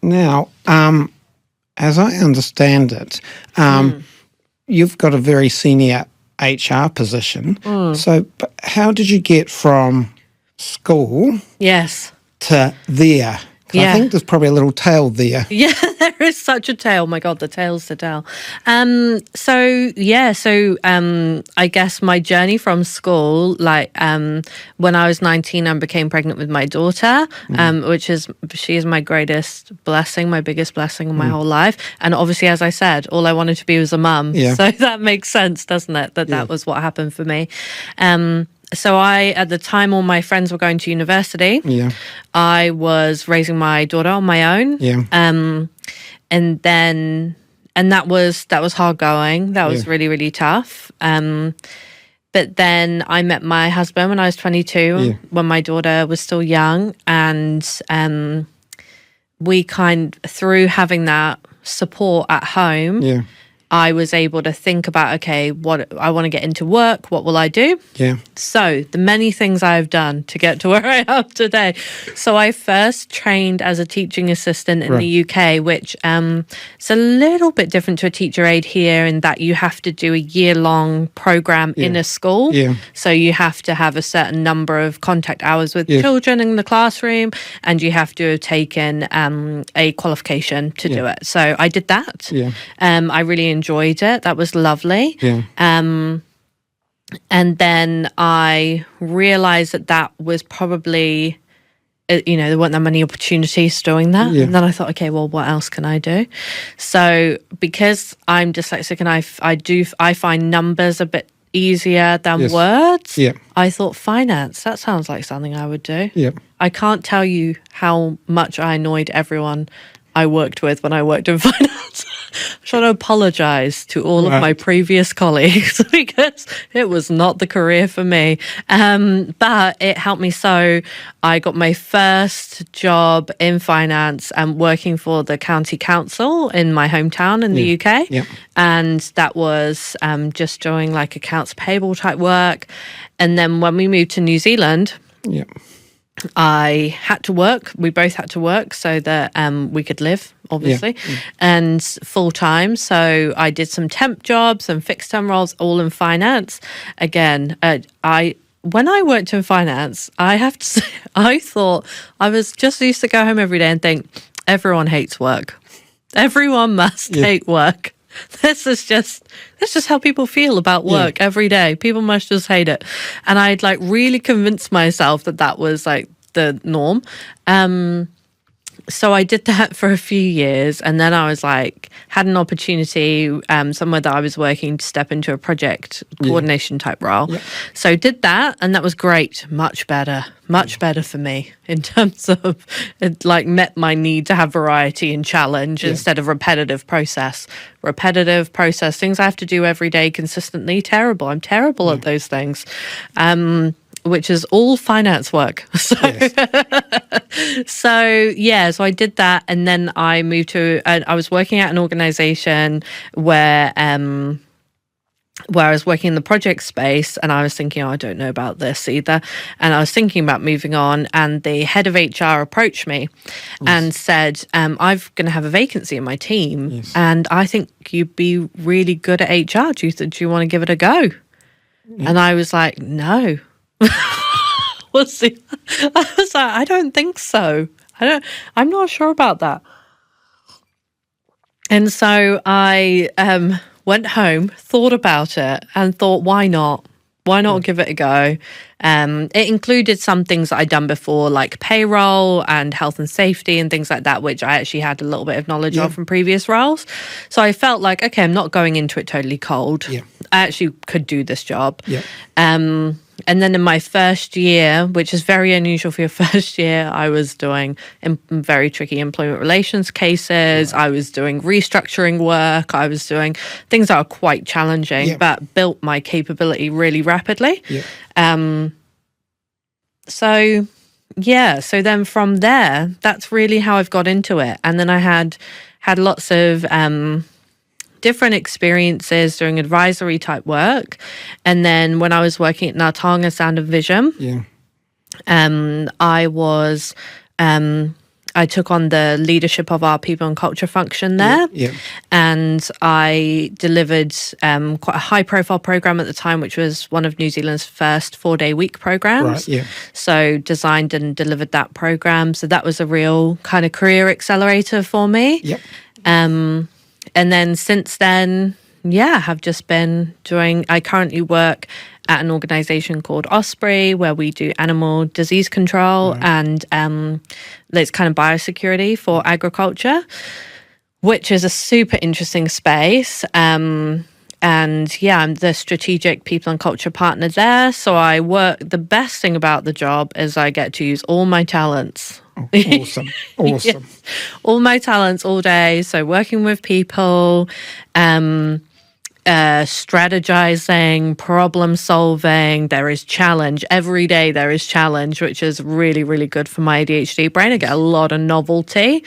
Now, as I understand it, you've got a very senior HR position. So but how did you get from school Yes. to there? 'Cause I think there's probably a little tail there. Yeah, there is such a tale. Oh my God, the tale's the tale. I guess my journey from school, when I was 19, I became pregnant with my daughter, she is my greatest blessing, my biggest blessing in my whole life. And obviously, as I said, all I wanted to be was a mum. Yeah. So that makes sense, doesn't it? That was what happened for me. So at the time, all my friends were going to university. Yeah. I was raising my daughter on my own. Yeah. And that was hard going. That was really, really tough. But then I met my husband when I was 22, when my daughter was still young. And through having that support at home, I was able to think about, okay, what I want to get into work. What will I do? Yeah. So the many things I've done to get to where I am today. So I first trained as a teaching assistant in the UK, which it's a little bit different to a teacher aide here in that you have to do a year-long program in a school. Yeah. So you have to have a certain number of contact hours with children in the classroom, and you have to have taken a qualification to do it. So I did that. Yeah. I really enjoyed it. That was lovely. Yeah. And then I realized that was probably, there weren't that many opportunities doing that. Yeah. And then I thought, okay, well, what else can I do? So because I'm dyslexic and I find numbers a bit easier than words, I thought finance, that sounds like something I would do. Yeah. I can't tell you how much I annoyed everyone I worked with when I worked in finance. I'm trying to apologize to all of my previous colleagues because it was not the career for me. But it helped me. So I got my first job in finance and working for the county council in my hometown in the UK. Yeah. And that was just doing like accounts payable type work. And then when we moved to New Zealand, I had to work. We both had to work so that we could live, obviously, and full time. So I did some temp jobs and fixed term roles, all in finance. Again, when I worked in finance, I have to say, I thought I was just used to go home every day and think everyone hates work. Everyone must hate work. This is just how people feel about work every day. People must just hate it. And I'd really convinced myself that was the norm. So I did that for a few years, and then I was had an opportunity somewhere that I was working to step into a project coordination type role. So did that, and that was great. Much better for me in terms of it met my need to have variety and challenge instead of repetitive process, things I have to do every day consistently. I'm terrible at those things. Which is all finance work. So, so I did that, and then I moved to. I was working at an organisation where I was working in the project space, and I was thinking, I don't know about this either, and I was thinking about moving on. And the head of HR approached me and said, "I'm going to have a vacancy in my team, and I think you'd be really good at HR. Do you want to give it a go?" And I was like, "No." I was like, I don't think so. I'm not sure about that. And so I went home, thought about it, and thought, why not? Why not give it a go? It included some things that I'd done before, like payroll and health and safety and things like that, which I actually had a little bit of knowledge of from previous roles. So I felt like, okay, I'm not going into it totally cold. I actually could do this job. And then in my first year, which is very unusual for your first year, I was doing very tricky employment relations cases. I was doing restructuring work. I was doing things that are quite challenging, but built my capability really rapidly. So then from there, that's really how I've got into it. And then I had lots of different experiences doing advisory type work. And then when I was working at Natanga Sound and Vision, I was I took on the leadership of our people and culture function there. And I delivered quite a high-profile program at the time, which was one of New Zealand's first 4-day week programs. So designed and delivered that program. So that was a real kind of career accelerator for me. And then since then, have just been doing, I currently work at an organisation called Osprey, where we do animal disease control and it's kind of biosecurity for agriculture, which is a super interesting space. And I'm the strategic people and culture partner there. So I work, the best thing about the job is I get to use all my talents. Awesome. All my talents all day. So working with people, strategizing, problem solving. There is challenge. Every day there is challenge, which is really, really good for my ADHD brain. I get a lot of novelty.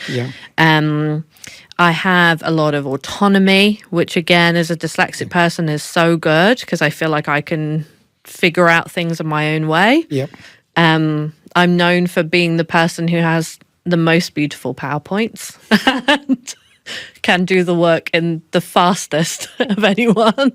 I have a lot of autonomy, which again, as a dyslexic person, is so good because I feel like I can figure out things in my own way. I'm known for being the person who has the most beautiful PowerPoints and can do the work in the fastest of anyone,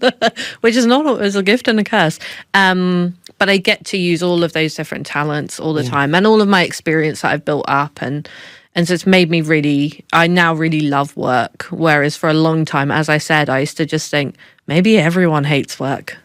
which is not always a gift and a curse. But I get to use all of those different talents all the time and all of my experience that I've built up. And so it's made me I now really love work. Whereas for a long time, as I said, I used to just think maybe everyone hates work.